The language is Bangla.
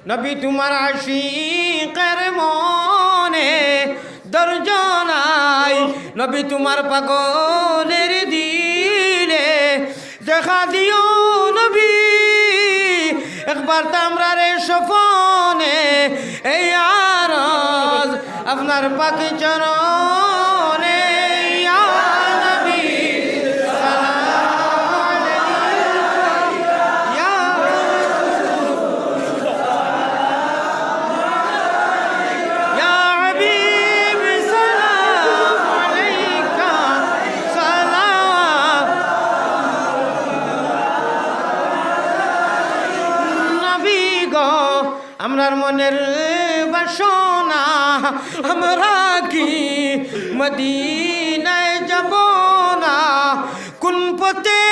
নবী তোমার আশিকের মনে দরজ নাই, নবী তোমার পাগলের দিলে দেখা দিও নবী, একবার তামরারে সফনে এই আরজ আপনার পাকি চরণে ইয়া নবী সালাম আলাইকা ইয়া ইয়া হাবিব সালাম আলাইকা সালাম নবী গো আমরার মনের বাসনা আমরা কি মদিনায় যাব না, কোন পথে